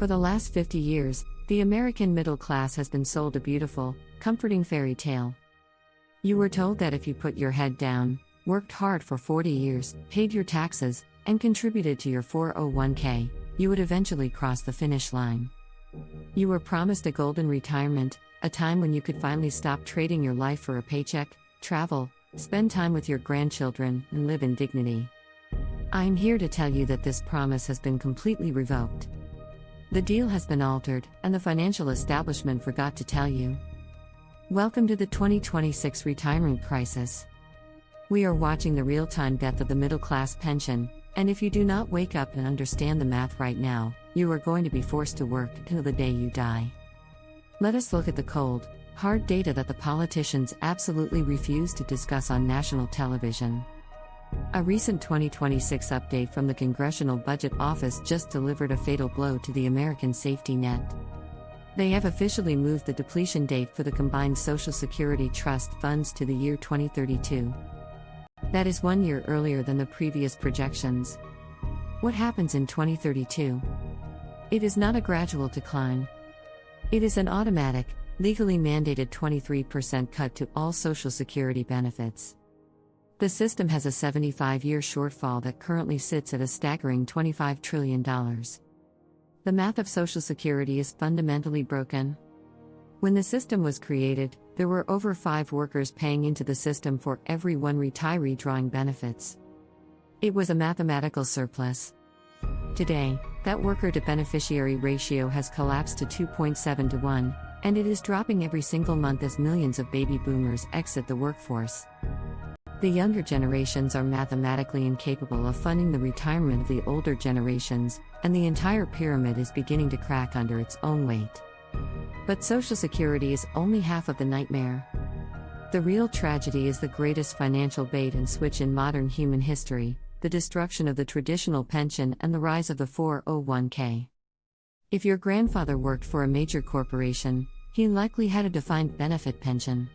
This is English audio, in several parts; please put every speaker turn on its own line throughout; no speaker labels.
For the last 50 years, the American middle class has been sold a beautiful, comforting fairy tale. You were told that if you put your head down, worked hard for 40 years, paid your taxes, and contributed to your 401k, you would eventually cross the finish line. You were promised a golden retirement, a time when you could finally stop trading your life for a paycheck, travel, spend time with your grandchildren, and live in dignity. I'm here to tell you that this promise has been completely revoked. The deal has been altered, and the financial establishment forgot to tell you. Welcome to the 2026 retirement crisis. We are watching the real-time death of the middle-class pension, and if you do not wake up and understand the math right now, you are going to be forced to work till the day you die. Let us look at the cold, hard data that the politicians absolutely refuse to discuss on national television. A recent 2026 update from the Congressional Budget Office just delivered a fatal blow to the American safety net. They have officially moved the depletion date for the combined Social Security Trust funds to the year 2032. That is 1 year earlier than the previous projections. What happens in 2032? It is not a gradual decline. It is an automatic, legally mandated 23% cut to all Social Security benefits. The system has a 75-year shortfall that currently sits at a staggering $25 trillion. The math of Social Security is fundamentally broken. When the system was created, there were over 5 workers paying into the system for every 1 retiree drawing benefits. It was a mathematical surplus. Today, that worker-to-beneficiary ratio has collapsed to 2.7 to 1, and it is dropping every single month as millions of baby boomers exit the workforce. The younger generations are mathematically incapable of funding the retirement of the older generations, and the entire pyramid is beginning to crack under its own weight. But Social Security is only half of the nightmare. The real tragedy is the greatest financial bait and switch in modern human history, the destruction of the traditional pension and the rise of the 401k. If your grandfather worked for a major corporation, he likely had a defined benefit pension.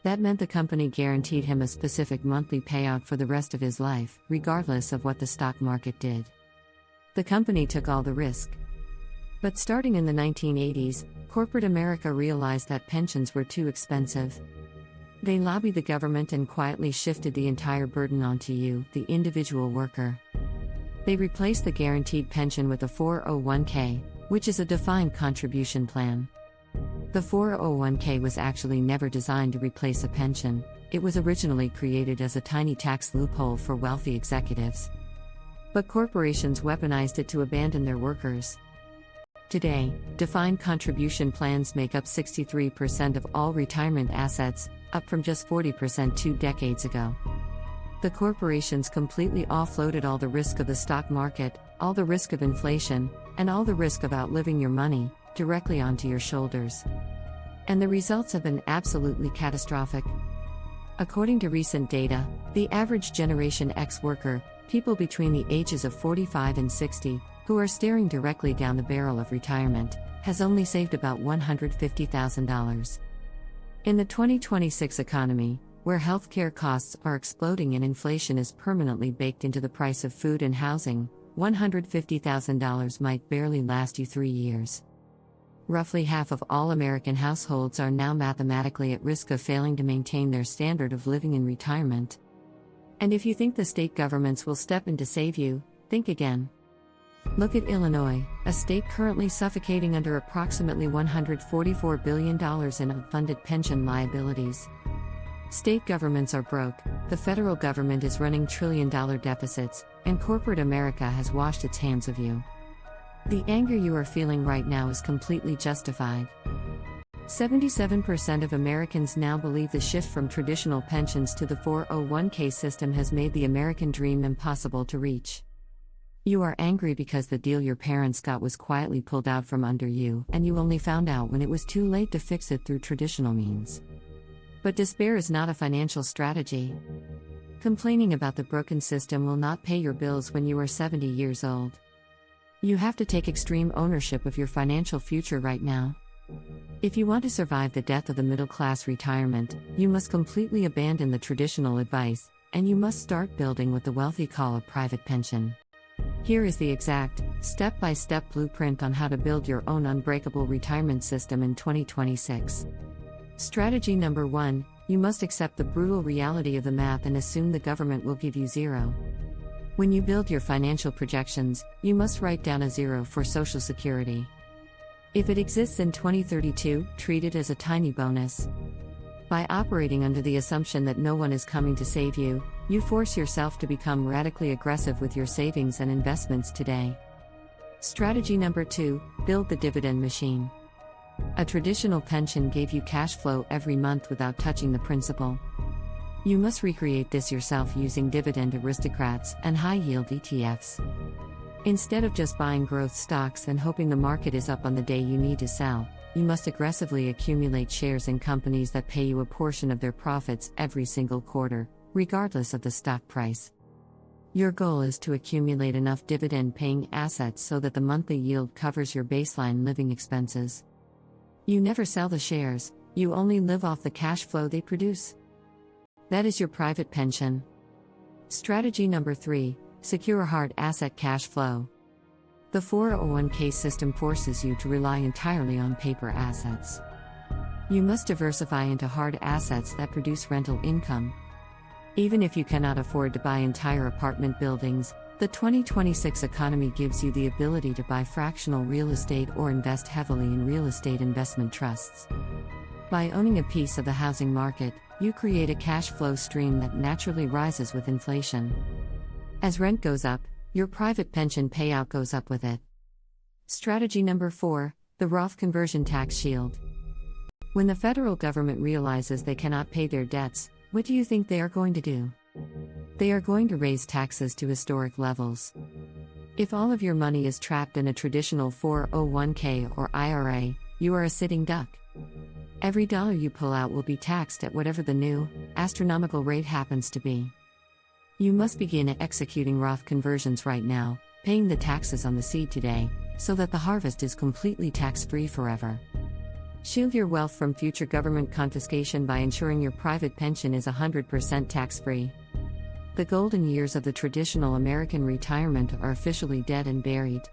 That meant the company guaranteed him a specific monthly payout for the rest of his life, regardless of what the stock market did. The company took all the risk. But starting in the 1980s, corporate America realized that pensions were too expensive. They lobbied the government and quietly shifted the entire burden onto you, the individual worker. They replaced the guaranteed pension with a 401k, which is a defined contribution plan. The 401k was actually never designed to replace a pension. It was originally created as a tiny tax loophole for wealthy executives. But corporations weaponized it to abandon their workers. Today, defined contribution plans make up 63% of all retirement assets, up from just 40% 2 decades ago. The corporations completely offloaded all the risk of the stock market, all the risk of inflation, and all the risk of outliving your money, directly onto your shoulders. And the results have been absolutely catastrophic. According to recent data, the average Generation X worker, people between the ages of 45 and 60, who are staring directly down the barrel of retirement, has only saved about $150,000. In the 2026 economy, where healthcare costs are exploding and inflation is permanently baked into the price of food and housing, $150,000 might barely last you 3 years. Roughly half of all American households are now mathematically at risk of failing to maintain their standard of living in retirement. And if you think the state governments will step in to save you, think again. Look at Illinois, a state currently suffocating under approximately $144 billion in unfunded pension liabilities. State governments are broke, the federal government is running trillion-dollar deficits, and corporate America has washed its hands of you. The anger you are feeling right now is completely justified. 77% of Americans now believe the shift from traditional pensions to the 401k system has made the American dream impossible to reach. You are angry because the deal your parents got was quietly pulled out from under you, and you only found out when it was too late to fix it through traditional means. But despair is not a financial strategy. Complaining about the broken system will not pay your bills when you are 70 years old. You have to take extreme ownership of your financial future right now. If you want to survive the death of the middle-class retirement, you must completely abandon the traditional advice, and you must start building what the wealthy call a private pension. Here is the exact, Step-by-step blueprint on how to build your own unbreakable retirement system in 2026. Strategy number 1, you must accept the brutal reality of the math and assume the government will give you zero. When you build your financial projections, you must write down a zero for Social Security. If it exists in 2032, treat it as a tiny bonus. By operating under the assumption that no one is coming to save you, you force yourself to become radically aggressive with your savings and investments today. Strategy number 2, build the dividend machine. A traditional pension gave you cash flow every month without touching the principal. You must recreate this yourself using dividend aristocrats and high-yield ETFs. Instead of just buying growth stocks and hoping the market is up on the day you need to sell, you must aggressively accumulate shares in companies that pay you a portion of their profits every single quarter, regardless of the stock price. Your goal is to accumulate enough dividend-paying assets so that the monthly yield covers your baseline living expenses. You never sell the shares, you only live off the cash flow they produce. That is your private pension. Strategy number 3, secure hard asset cash flow. The 401k system forces you to rely entirely on paper assets. You must diversify into hard assets that produce rental income. Even if you cannot afford to buy entire apartment buildings, the 2026 economy gives you the ability to buy fractional real estate or invest heavily in real estate investment trusts. By owning a piece of the housing market, you create a cash flow stream that naturally rises with inflation. As rent goes up, your private pension payout goes up with it. Strategy number 4, the Roth conversion tax shield. When the federal government realizes they cannot pay their debts, what do you think they are going to do? They are going to raise taxes to historic levels. If all of your money is trapped in a traditional 401k or IRA, you are a sitting duck. Every dollar you pull out will be taxed at whatever the new, astronomical rate happens to be. You must begin executing Roth conversions right now, paying the taxes on the seed today, so that the harvest is completely tax-free forever. Shield your wealth from future government confiscation by ensuring your private pension is 100% tax-free. The golden years of the traditional American retirement are officially dead and buried.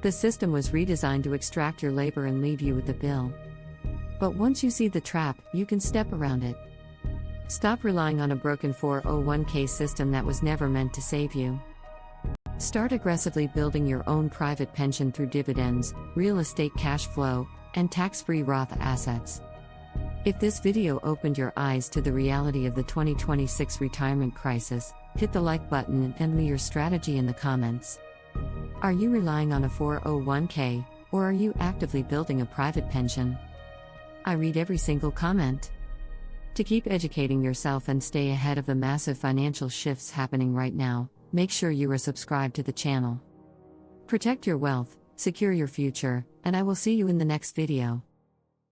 The system was redesigned to extract your labor and leave you with the bill. But once you see the trap, you can step around it. Stop relying on a broken 401k system that was never meant to save you. Start aggressively building your own private pension through dividends, real estate cash flow, and tax-free Roth assets. If this video opened your eyes to the reality of the 2026 retirement crisis, hit the like button and send me your strategy in the comments. Are you relying on a 401k, or are you actively building a private pension? I read every single comment. To keep educating yourself and stay ahead of the massive financial shifts happening right now, make sure you are subscribed to the channel. Protect your wealth, secure your future, and I will see you in the next video.